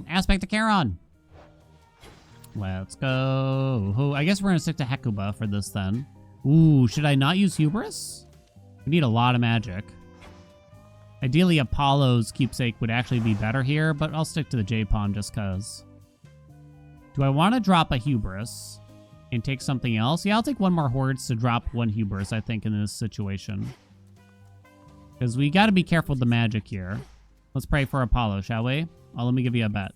Aspect of Charon. Let's go. Oh, I guess we're gonna stick to Hecuba for this then. Ooh, should I not use Hubris? We need a lot of magic. Ideally, Apollo's keepsake would actually be better here, but I'll stick to the J-Pom just cause. Do I want to drop a Hubris and take something else? Yeah, I'll take one more Hordes to drop one Hubris, I think, in this situation. Because we got to be careful with the magic here. Let's pray for Apollo, shall we? Oh, let me give you a bet.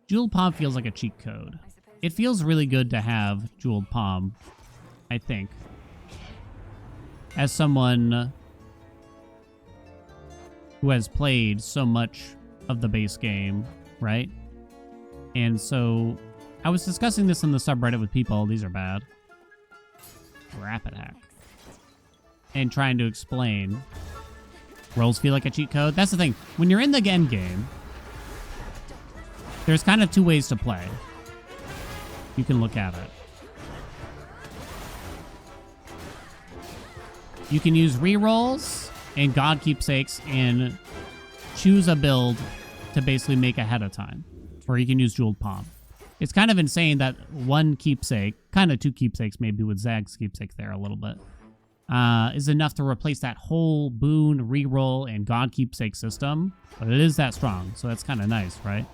Jewelled Pom feels like a cheat code. It feels really good to have Jewelled Pom, I think. As someone who has played so much of the base game, right? And so I was discussing this in the subreddit with people. These are bad. Rapid hack. And trying to explain. Rolls feel like a cheat code. That's the thing. When you're in the end game, there's kind of two ways to play. You can look at it. You can use rerolls and God keepsakes and choose a build to basically make ahead of time. Or you can use Jewelled Pom. It's kind of insane that one keepsake, kind of two keepsakes maybe with Zag's keepsake there a little bit, is enough to replace that whole boon, reroll, and God keepsake system. But it is that strong, so that's kind of nice, right?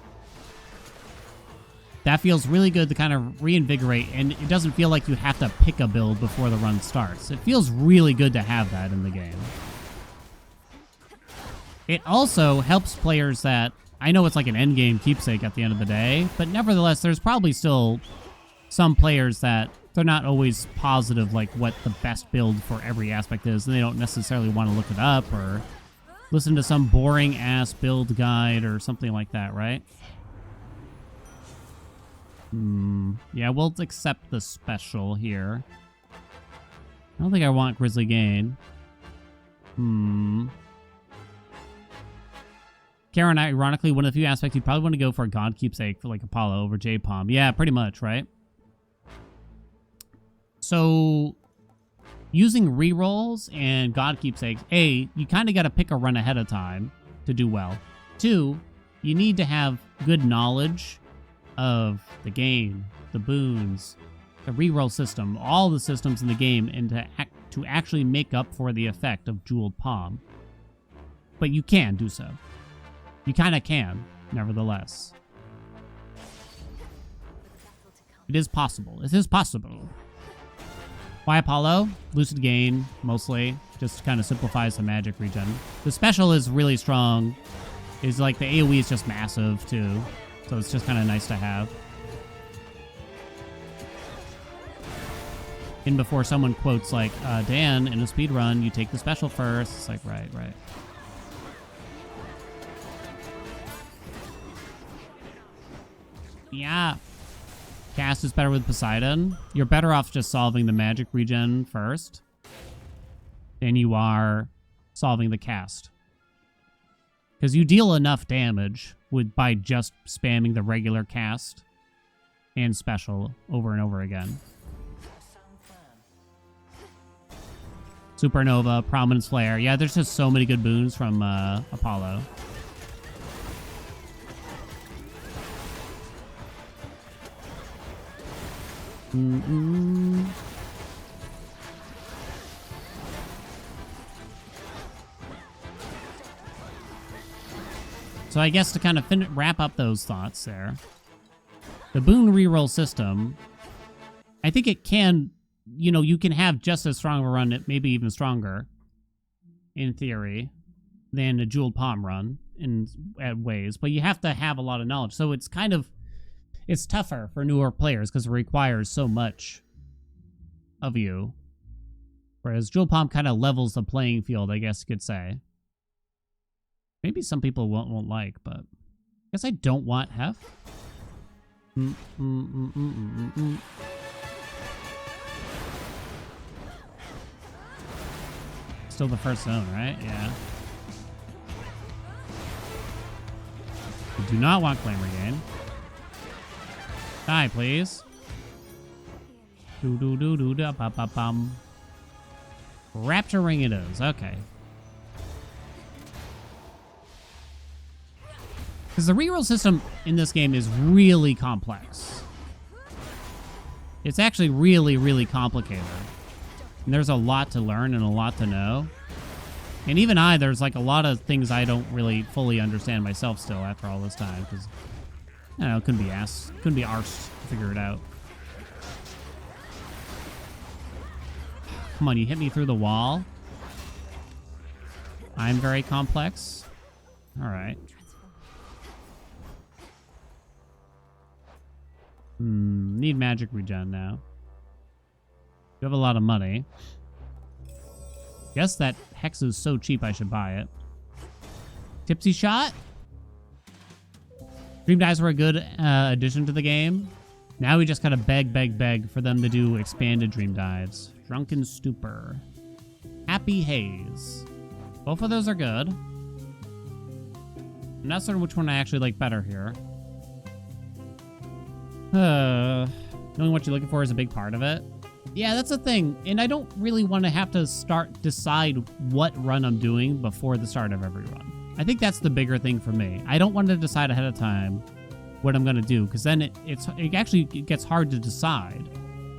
That feels really good to kind of reinvigorate, and it doesn't feel like you have to pick a build before the run starts. It feels really good to have that in the game. It also helps players that, I know it's like an endgame keepsake at the end of the day, but nevertheless, there's probably still some players that they're not always positive like what the best build for every aspect is, and they don't necessarily want to look it up or listen to some boring ass build guide or something like that, right? Yeah, we'll accept the special here. I don't think I want Grizzly Gain. Charon, ironically, one of the few aspects you'd probably want to go for a God Keepsake for like Apollo over J-Pom. Yeah, pretty much, right? So, using rerolls and God Keepsakes, A, you kind of got to pick a run ahead of time to do well. 2, you need to have good knowledge of the game, the boons, the reroll system, all the systems in the game, and to actually make up for the effect of Jewelled Pom. But you can do so. You kind of can, nevertheless. It is possible. It is possible. Why Apollo? Lucid Gain, mostly. Just kind of simplifies the magic regen. The special is really strong. It's like the AoE is just massive, too. So it's just kind of nice to have. And before someone quotes like, Dan, in a speed run, you take the special first. It's like, right. Yeah. Cast is better with Poseidon. You're better off just solving the magic regen first than you are solving the cast. Because you deal enough damage by just spamming the regular cast and special over and over again. Supernova, Prominence Flare. Yeah, there's just so many good boons from Apollo. So I guess to kind of wrap up those thoughts there, the boon reroll system, I think it can, you can have just as strong of a run, maybe even stronger, in theory, than a Jewelled Pom run in ways, but you have to have a lot of knowledge. So it's kind of, it's tougher for newer players because it requires so much of you. Whereas Jewelled Pom kind of levels the playing field, I guess you could say. Maybe some people won't like, but I guess I don't want Hef. Still the first zone, right? Yeah. We do not want Claim Regain. Die, please. Do-do-do-do-da-ba-ba-bum. Raptor Ring it is. Okay. Because the reroll system in this game is really complex. It's actually really, really complicated. And there's a lot to learn and a lot to know. And even there's like a lot of things I don't really fully understand myself still after all this time. Because, I don't know, it couldn't be arsed to figure it out. Come on, you hit me through the wall. I'm very complex. All right. Need magic regen now. You have a lot of money. Guess that hex is so cheap I should buy it. Tipsy shot? Dream dives were a good addition to the game. Now we just gotta beg for them to do expanded dream dives. Drunken stupor. Happy haze. Both of those are good. I'm not certain which one I actually like better here. Knowing what you're looking for is a big part of it. Yeah, that's the thing. And I don't really want to have to decide what run I'm doing before the start of every run. I think that's the bigger thing for me. I don't want to decide ahead of time what I'm going to do, because then it actually gets hard to decide.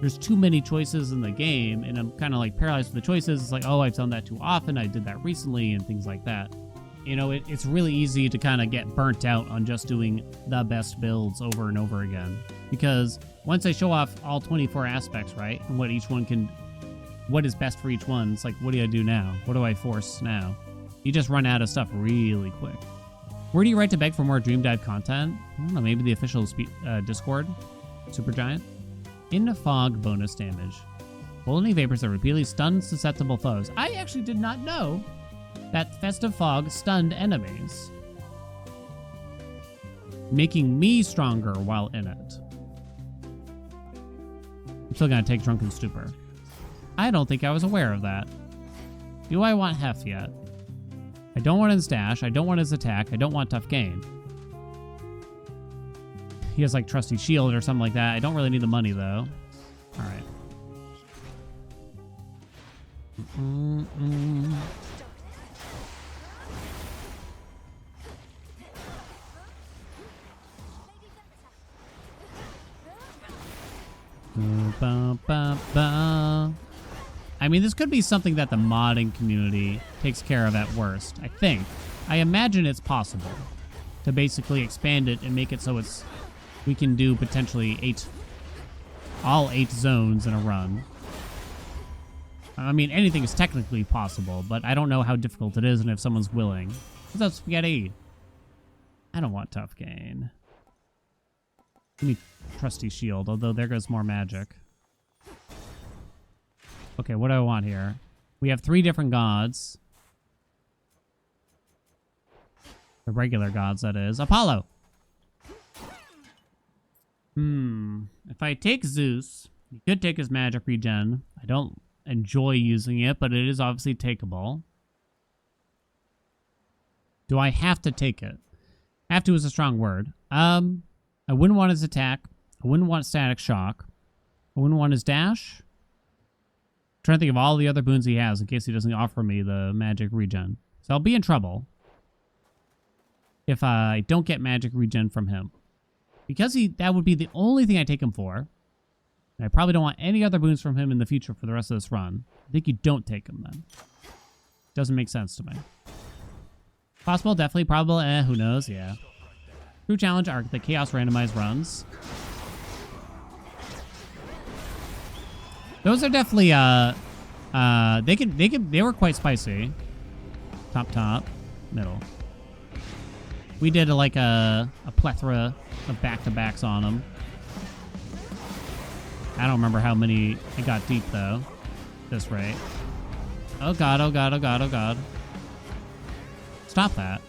There's too many choices in the game, and I'm kind of like paralyzed with the choices. It's like, oh, I've done that too often. I did that recently, and things like that. You know, it's really easy to kind of get burnt out on just doing the best builds over and over again. Because once I show off all 24 aspects, right, and what each one can, what is best for each one, it's like, what do I do now? What do I force now? You just run out of stuff really quick. Where do you write to beg for more Dream Dive content? I don't know, maybe the official Discord? Supergiant? In the fog, bonus damage. Holding vapors that repeatedly stun susceptible foes. I actually did not know that festive fog stunned enemies, making me stronger while in it. I'm still gonna take Drunken Stupor. I don't think I was aware of that. Do I want Hef yet? I don't want his dash. I don't want his attack. I don't want Tough Gain. He has like Trusty Shield or something like that. I don't really need the money though. All right. I mean, this could be something that the modding community takes care of at worst, I think. I imagine it's possible to basically expand it and make it so we can do potentially all 8 zones in a run. I mean, anything is technically possible, but I don't know how difficult it is and if someone's willing. What's up, Spaghetti? I don't want Tough Gain. Give me Trusty Shield, although there goes more magic. Okay, what do I want here? We have 3 different gods. The regular gods, that is. Apollo! If I take Zeus, you could take his magic regen. I don't enjoy using it, but it is obviously takeable. Do I have to take it? Have to is a strong word. I wouldn't want his attack. I wouldn't want Static Shock. I wouldn't want his dash. I'm trying to think of all the other boons he has in case he doesn't offer me the magic regen. So I'll be in trouble if I don't get magic regen from him. Because that would be the only thing I take him for. And I probably don't want any other boons from him in the future for the rest of this run. I think you don't take him then. Doesn't make sense to me. Possible, definitely, probable, who knows, yeah. True challenge are the chaos randomized runs. Those are definitely they were quite spicy. Top, middle. We did like a plethora of back-to-backs on them. I don't remember how many it got deep though. This rate. Oh god, oh god, oh god, oh god. Stop that.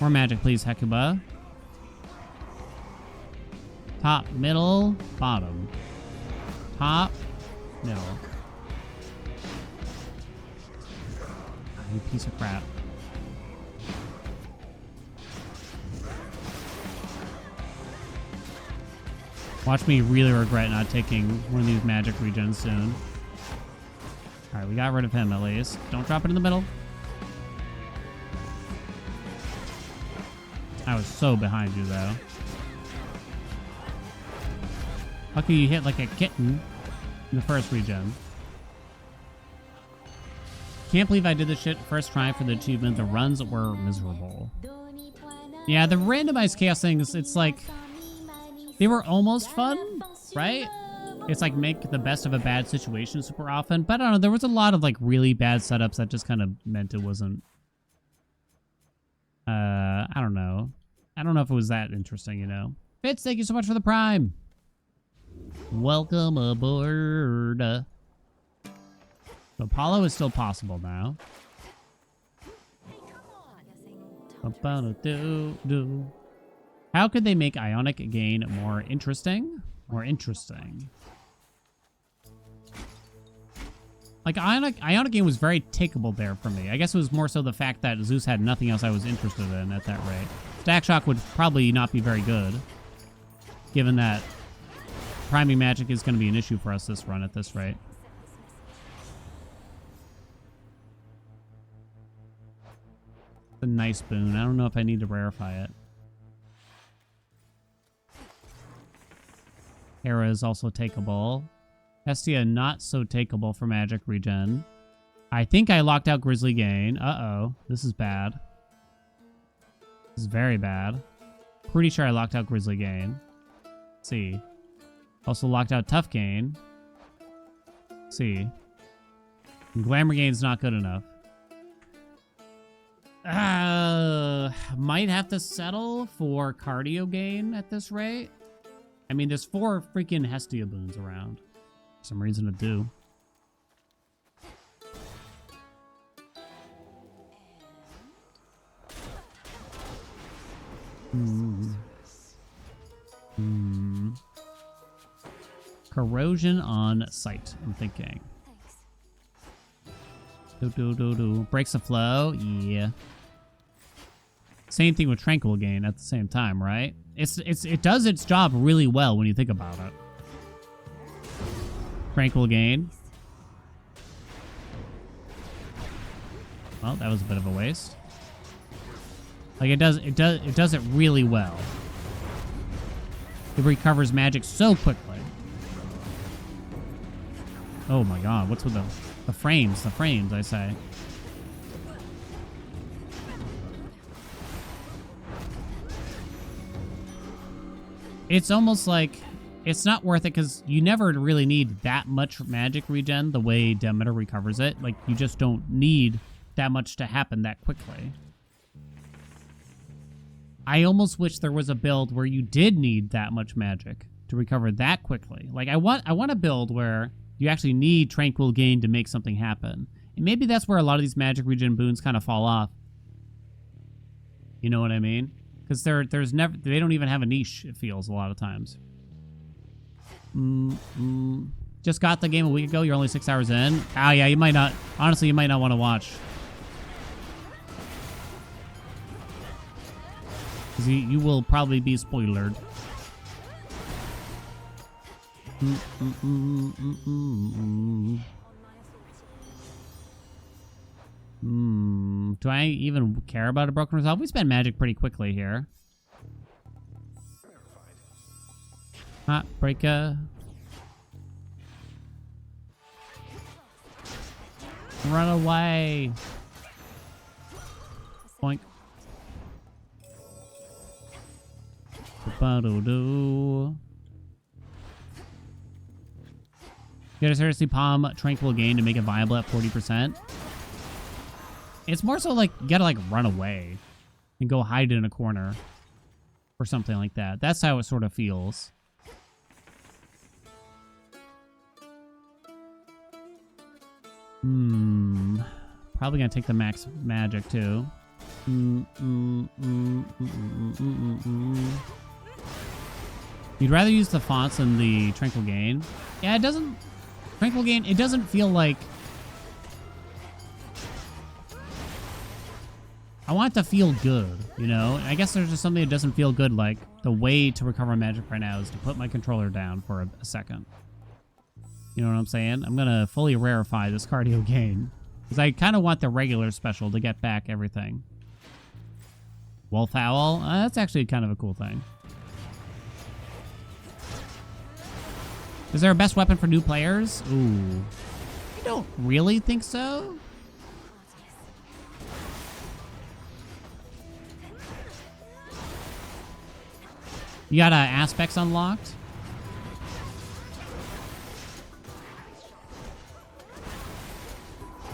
More magic, please, Hekuba. Top, middle, bottom. Top, middle. You piece of crap. Watch me really regret not taking one of these magic regens soon. Alright, we got rid of him at least. Don't drop it in the middle. I was so behind you, though. Lucky you hit like a kitten in the first regen. Can't believe I did this shit first try for the achievement. The runs were miserable. Yeah, the randomized chaos things, it's like... They were almost fun, right? It's like make the best of a bad situation super often. But I don't know, there was a lot of like really bad setups that just kind of meant it wasn't... I don't know. I don't know if it was that interesting, you know? Fitz, thank you so much for the Prime. Welcome aboard. Apollo is still possible now. How could they make Ionic Gain more interesting? More interesting. Like, Ionic Gain was very takeable there for me. I guess it was more so the fact that Zeus had nothing else I was interested in at that rate. Stack Shock would probably not be very good, given that priming magic is going to be an issue for us this run at this rate. It's a nice boon. I don't know if I need to rarefy it. Hera is also takeable. Hestia not so takeable for magic regen. I think I locked out Grizzly Gain. Uh-oh. This is bad. This is very bad. Pretty sure I locked out Grizzly Gain. Let's see. Also locked out Tough Gain. Let's see. And Glamour Gain's not good enough. Might have to settle for Cardio Gain at this rate. I mean, there's 4 freaking Hestia boons around. Some reason to do. Corrosion on sight, I'm thinking. Breaks the flow, yeah. Same thing with Tranquil Gain at the same time, right? It does its job really well when you think about it. Tranquil Gain. Well, that was a bit of a waste. Like it does it really well. It recovers magic so quickly. Oh my god, what's with the frames? The frames, I say. It's almost like it's not worth it because you never really need that much magic regen the way Demeter recovers it. Like, you just don't need that much to happen that quickly. I almost wish there was a build where you did need that much magic to recover that quickly. Like, I want a build where you actually need Tranquil Gain to make something happen. And maybe that's where a lot of these magic regen boons kind of fall off. You know what I mean? Because they don't even have a niche, it feels, a lot of times. Just got the game a week ago. You're only 6 hours in. Oh, yeah, you might not. Honestly, you might not want to watch. Because you will probably be spoilered. Do I even care about a broken resolve? We spend magic pretty quickly here. Hot breaker. Run away. Boink. Ba-do-do. You gotta seriously palm Tranquil Gain to make it viable at 40%. It's more so like you gotta like run away and go hide in a corner or something like that. That's how it sort of feels. Probably gonna take the max magic too. You'd rather use the fonts than the Tranquil Gain. Yeah, it doesn't... Tranquil Gain, it doesn't feel like... I want it to feel good, you know? I guess there's just something that doesn't feel good, like the way to recover magic right now is to put my controller down for a second. You know what I'm saying? I'm gonna fully rarefy this Cardio Gain. Because I kind of want the regular special to get back everything. Wolf Owl. That's actually kind of a cool thing. Is there a best weapon for new players? Ooh. I don't really think so. You got aspects unlocked?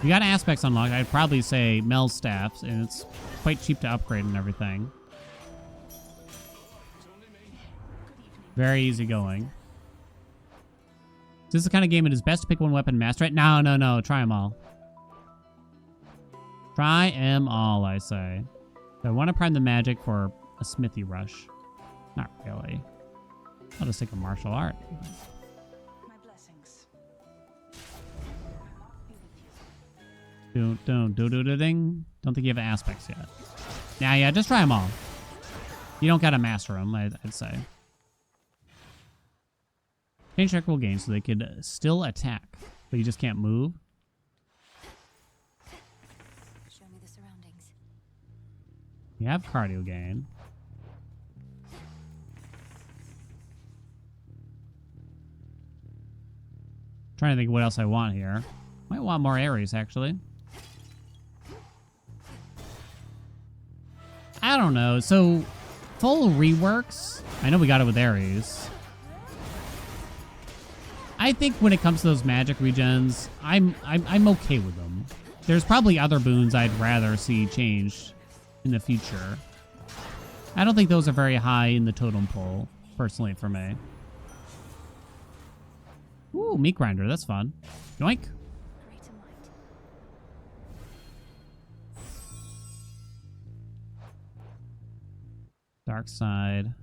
You got aspects unlocked. I'd probably say Mel's staffs, and it's quite cheap to upgrade and everything. Very easy going. This is the kind of game it is best to pick one weapon and master it. No, no, no. Try them all. Try them all, I say. So I want to prime the magic for a smithy rush. Not really. I'll just take a martial art. My blessings. Ding. Don't think you have aspects yet. Nah, yeah, just try them all. You don't gotta master them, I'd say. Change check roll gain so they could still attack, but you just can't move. Show me the surroundings. You have cardio gain. Trying to think what else I want here. Might want more Ares, actually. I don't know. So, full reworks. I know we got it with Ares. I think when it comes to those magic regens, I'm okay with them. There's probably other boons I'd rather see changed in the future. I don't think those are very high in the totem pole, personally, for me. Ooh, meat grinder. That's fun. Yoink. Greater might. Dark side.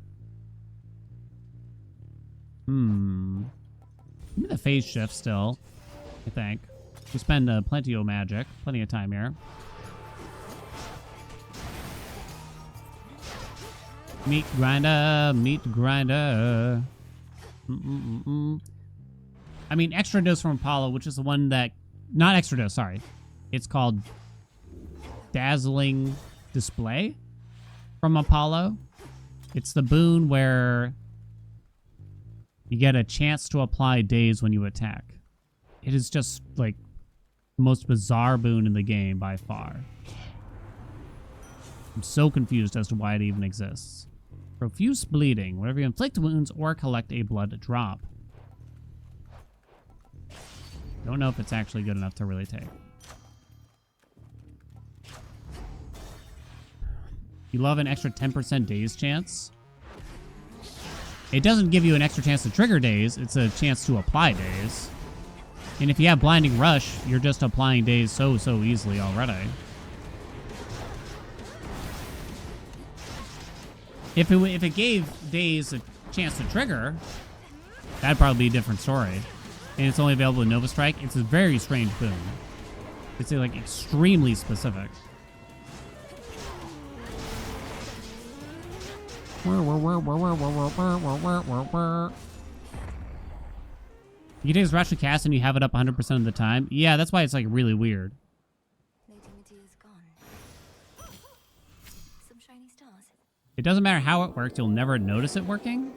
Give me the phase shift still, I think. We spend plenty of magic. Plenty of time here. Meat grinder. Meat grinder. I mean, extra dose from Apollo, which is the one that... Not extra dose, sorry. It's called Dazzling Display from Apollo. It's the boon where you get a chance to apply daze when you attack. It is just, like, the most bizarre boon in the game by far. I'm so confused as to why it even exists. Profuse bleeding. Whenever you inflict wounds or collect a blood drop. Don't know if it's actually good enough to really take. You love an extra 10% daze chance? It doesn't give you an extra chance to trigger daze. It's a chance to apply daze. And if you have blinding rush, you're just applying daze so easily already. If it gave daze a chance to trigger, that'd probably be a different story. And it's only available in Nova Strike. It's a very strange boon. It's like extremely specific. You can rush a cast and you have it up 100% of the time. Yeah, that's why it's like really weird. Nativity is gone. Some shiny stars. It doesn't matter how it works, you'll never notice it working.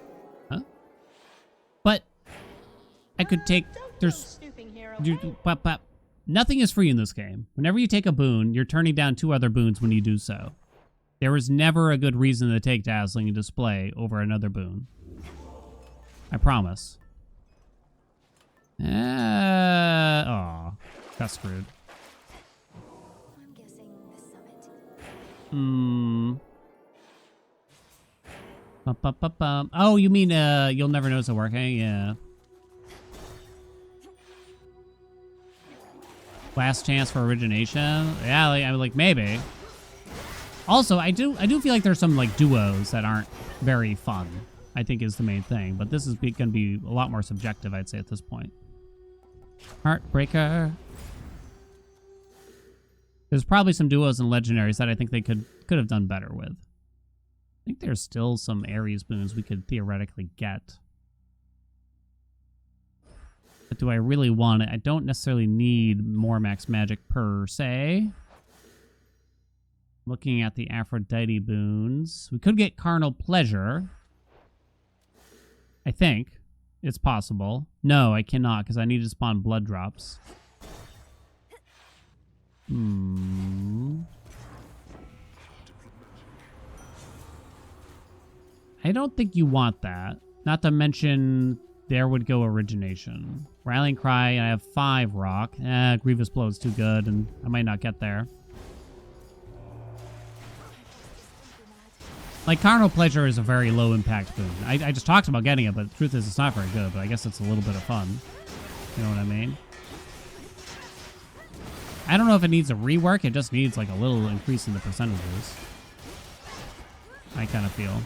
Huh? But I could take... There's... Nothing is free in this game. Whenever you take a boon, you're turning down 2 other boons when you do so. There was never a good reason to take Dazzling and Display over another boon. I promise. Aw. Got screwed. I'm guessing the summit. Oh, you mean you'll never notice it working? Yeah. Last chance for origination? Yeah, like maybe. Also, I do feel like there's some like duos that aren't very fun, I think is the main thing. But this is going to be a lot more subjective, I'd say, at this point. Heartbreaker. There's probably some duos and legendaries that I think they could have done better with. I think there's still some Ares boons we could theoretically get. But do I really want it? I don't necessarily need more max magic per se. Looking at the Aphrodite boons. We could get carnal pleasure. I think it's possible. No, I cannot because I need to spawn blood drops. I don't think you want that. Not to mention, there would go origination. Rallying Cry, I have 5 rock. Grievous Blow is too good, and I might not get there. Like, Carnal Pleasure is a very low impact boon. I just talked about getting it, but the truth is it's not very good, but I guess it's a little bit of fun. You know what I mean? I don't know if it needs a rework, it just needs like a little increase in the percentages. I kind of feel.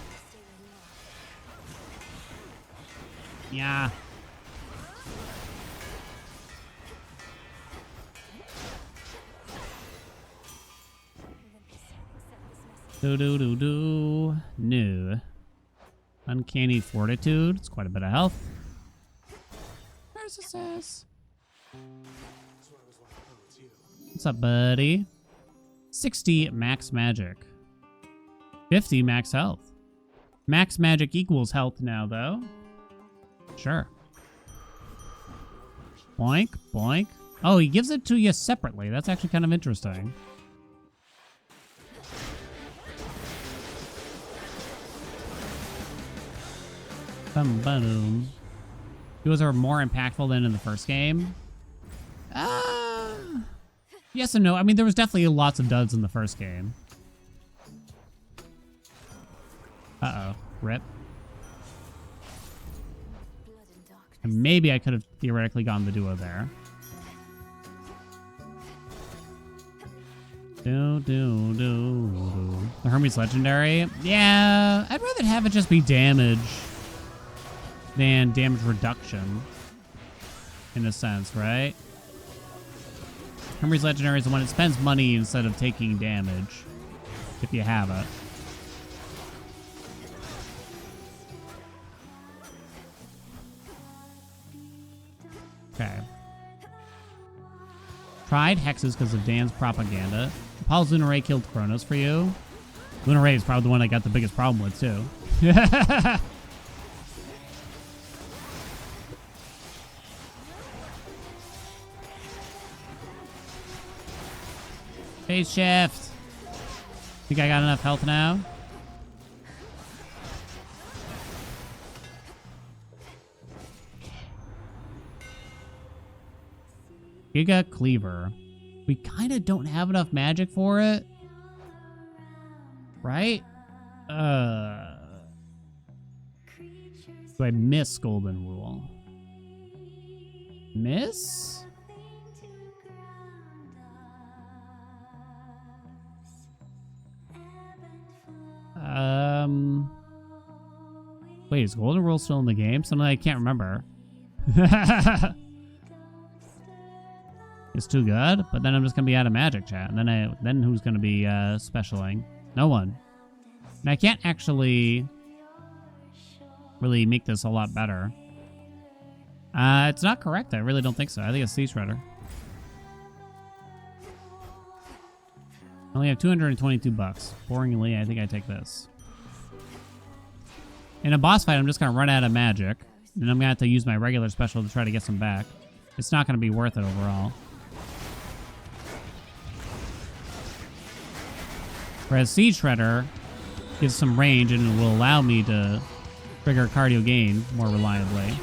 Yeah. Do. No. Uncanny Fortitude. It's quite a bit of health. Narcissus. What's up, buddy? 60 max magic. 50 max health. Max magic equals health now, though. Sure. Boink, boink. Oh, he gives it to you separately. That's actually kind of interesting. Boom. Those are more impactful than in the first game. Yes and no. I mean, there was definitely lots of duds in the first game. Uh-oh. Rip. And maybe I could have theoretically gone the duo there. The Hermes Legendary. Yeah, I'd rather have it just be damage than damage reduction. In a sense, right? Hermes Legendary is the one that spends money instead of taking damage. If you have it. Okay. Tried hexes because of Dan's propaganda. Apollo's Lunar Ray killed Kronos for you. Lunar Ray is probably the one I got the biggest problem with, too. Phase shift. Think I got enough health now? Giga Cleaver. We kind of don't have enough magic for it. Right? Do I miss Golden Rule? Miss? Wait, is Golden Rule still in the game? Something I can't remember. It's too good, but then I'm just gonna be out of magic, chat. And then who's gonna be specialing? No one. And I can't actually really make this a lot better. It's not correct. I really don't think so. I think it's Sea Shredder. I only have 222 bucks. Boringly, I think I take this. In a boss fight, I'm just gonna run out of magic, and I'm gonna have to use my regular special to try to get some back. It's not gonna be worth it overall. Whereas Siege Shredder gives some range and will allow me to trigger cardio gain more reliably.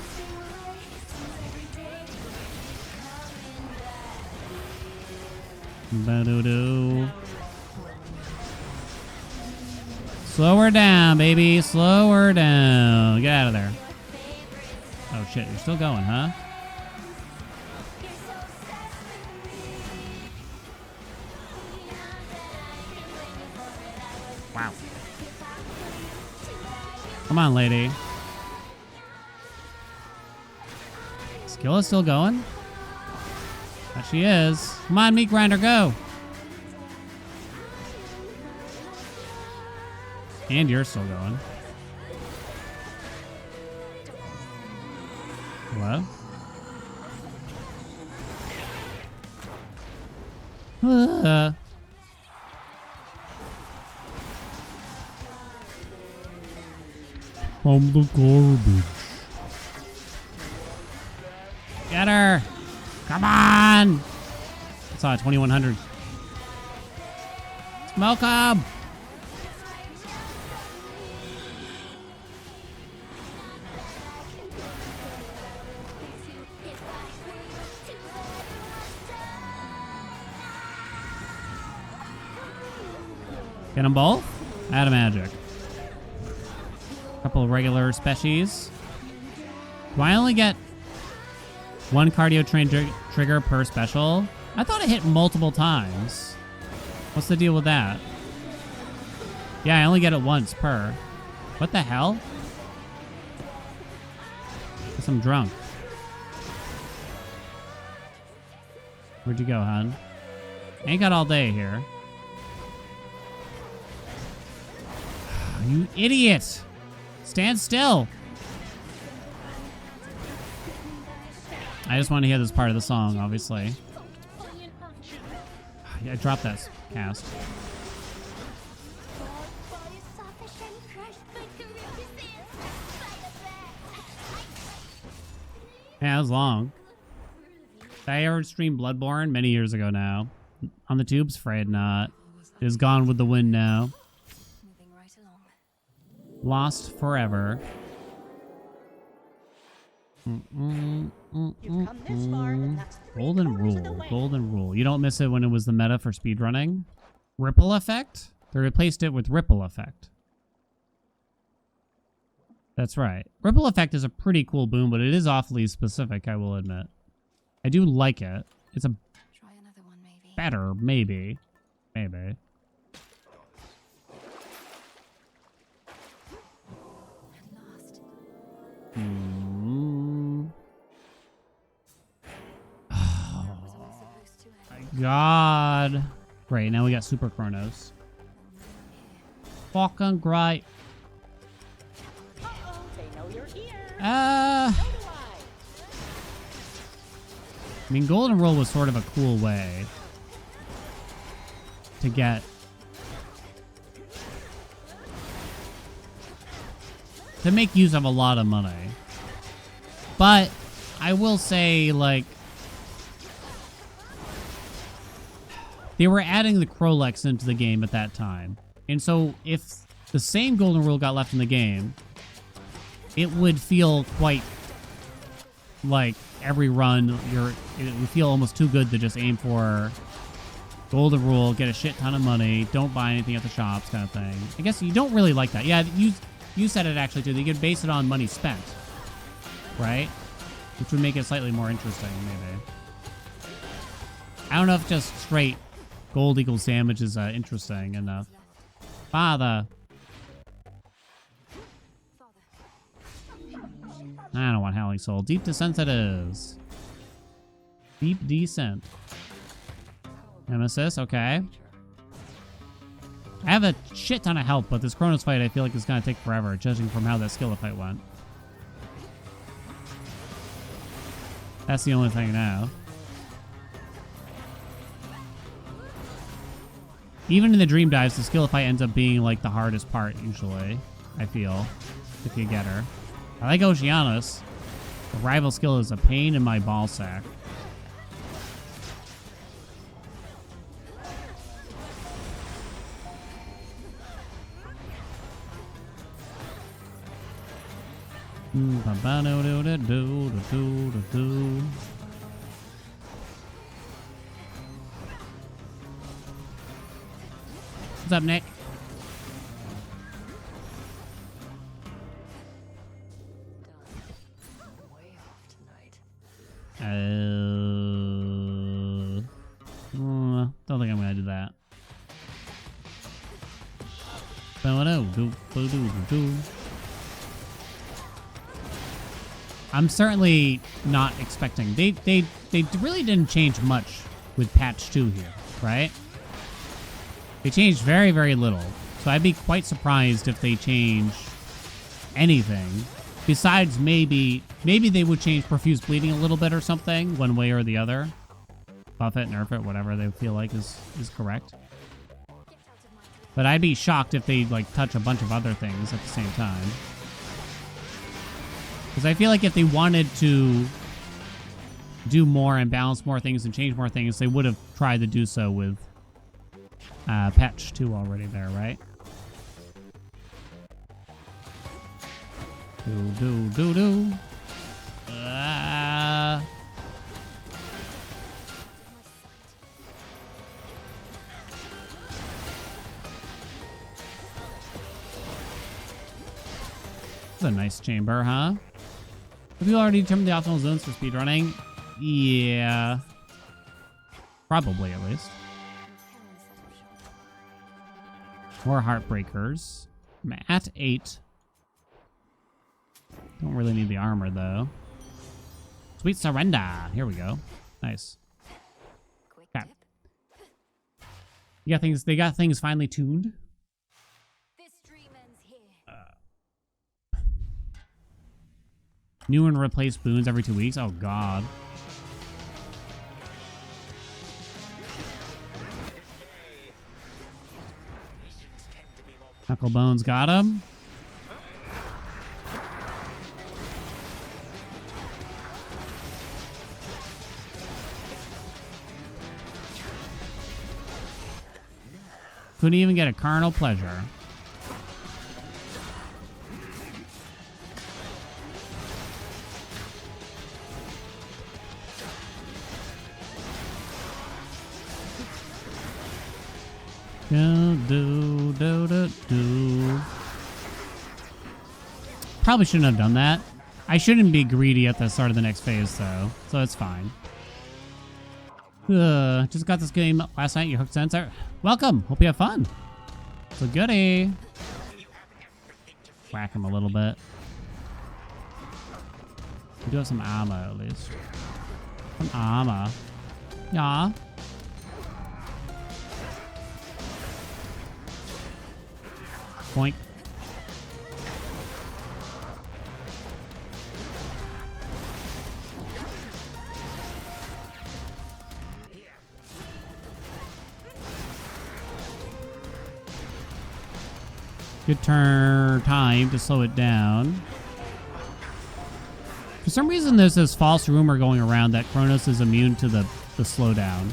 Ba-do-do. Slow her down, baby. Slow her down. Get out of there. Oh, shit. You're still going, huh? Wow. Come on, lady. Skill is still going? There she is. Come on, Meat Grinder, go. And you're still going. Hello? From the garbage. Get her! Come on! I saw 2100. Smoke 'em! Get them both? Out of magic. Couple of regular species. Do I only get one cardio train trigger per special? I thought it hit multiple times. What's the deal with that? Yeah, I only get it once per. What the hell? Guess I'm drunk. Where'd you go, hon? Ain't got all day here. You idiot! Stand still! I just want to hear this part of the song, obviously. I dropped that cast. Yeah, that was long. Did I ever stream Bloodborne? Many years ago now. On the tubes? Afraid not. It is gone with the wind now. Moving right along. Lost forever. You've come this far, and that's Golden three-quarters of the rule. way. Golden rule. You don't miss it when it was the meta for speedrunning. Ripple effect? They replaced it with ripple effect. That's right. Ripple effect is a pretty cool boon, but it is awfully specific, I will admit. I do like it. It's a Try another one, maybe. better, maybe. Maybe. At last. That was always supposed to end. God. Great, now we got Super Chronos. Fucking great. Uh-oh, they know you're here. So do I mean, Golden Rule was sort of a cool way to get to make use of a lot of money. But I will say, like, they were adding the Crolex into the game at that time. And so if the same Golden Rule got left in the game, it would feel quite like every run it would feel almost too good to just aim for Golden Rule, get a shit ton of money, don't buy anything at the shops kind of thing. I guess you don't really like that. Yeah, you said it actually too. You could base it on money spent, right? Which would make it slightly more interesting, maybe. I don't know if just straight gold equals damage is interesting enough. Father. I don't want Howling Soul. Deep Descent it is. Deep Descent. Nemesis, okay. I have a shit ton of health, but this Chronos fight I feel like is going to take forever, judging from how that skill fight went. That's the only thing now. Even in the dream dives, the skill fight ends up being like the hardest part usually, I feel, if you get her. I like Oceanus. The rival skill is a pain in my ball sack. What's up, Nick? Don't think I'm gonna do that. I'm certainly not expecting. They really didn't change much with patch 2 here, right? They changed very, very little. So I'd be quite surprised if they change anything. Besides maybe they would change Profuse Bleeding a little bit or something, one way or the other. Buff it, nerf it, whatever they feel like is correct. But I'd be shocked if they like touch a bunch of other things at the same time. Because I feel like if they wanted to do more and balance more things and change more things, they would have tried to do so with Patch 2 already there, right? Do. It's a nice chamber, huh? Have you already determined the optimal zones for speedrunning? Yeah. Probably, at least. More heartbreakers. I'm at 8. Don't really need the armor, though. Sweet surrender. Here we go. Nice. Quick Okay. tip. Yeah, they got things finely tuned. This dream ends here. New and replaced boons every 2 weeks. Oh, God. Knucklebones got him. Couldn't even get a carnal pleasure. Do. Probably shouldn't have done that. I shouldn't be greedy at the start of the next phase, though, so it's fine. Just got this game last night. You hooked sensor. Welcome. Hope you have fun. It's a goodie. Whack him a little bit. We do have some armor, at least. Some armor. Yeah. Point. Good turn time to slow it down. For some reason, there's this false rumor going around that Kronos is immune to the slowdown.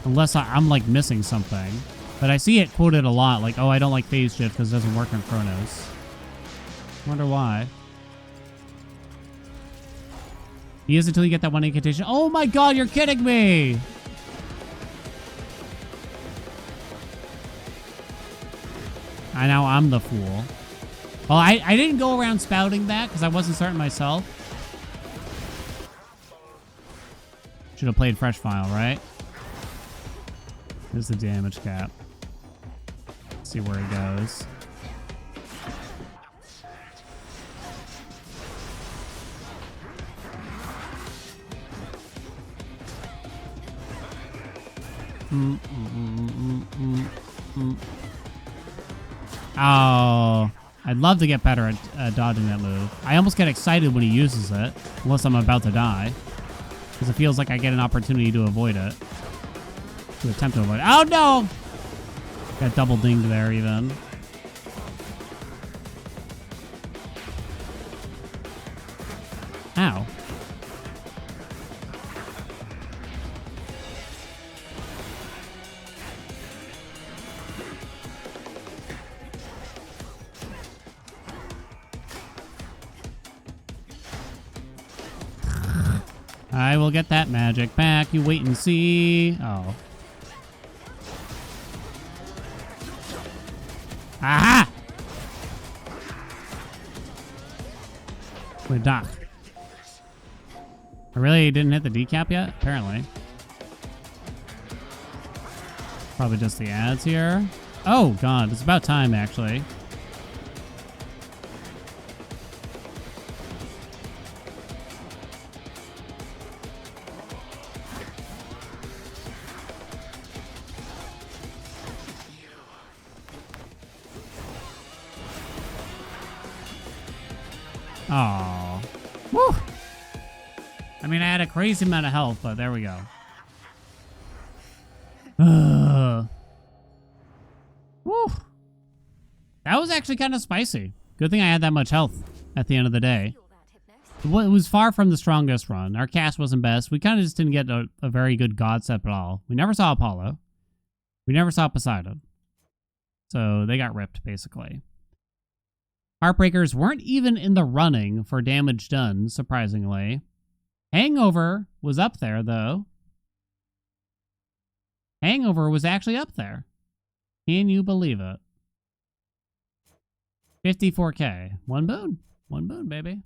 Unless I'm like missing something. But I see it quoted a lot, like, oh, I don't like phase shift because it doesn't work on Kronos. Wonder why. He is until you get that one incantation. Oh my God, you're kidding me! I know I'm the fool. Well, I didn't go around spouting that because I wasn't certain myself. Should have played fresh file, right? Here's the damage cap. Let's see where it goes. Oh, I'd love to get better at dodging that move. I almost get excited when he uses it, unless I'm about to die, because it feels like I get an opportunity to avoid it. To attempt to avoid it. Oh no! Got double dinged there even. Ow. I will get that magic back. You wait and see. Oh. Aha! Wait, Doc. I really didn't hit the decap yet? Apparently. Probably just the ads here. Oh, God. It's about time, actually. Oh, woo! I mean, I had a crazy amount of health, but there we go. Woo! That was actually kind of spicy. Good thing I had that much health. at the end of the day. Feel that, Hypnos. It was far from the strongest run. Our cast wasn't best. We kind of just didn't get a very good god step at all. We never saw Apollo. We never saw Poseidon. So they got ripped, basically. Heartbreakers weren't even in the running for damage done, surprisingly. Hangover was up there, though. Hangover was actually up there. Can you believe it? 54K. One boon. One boon, baby.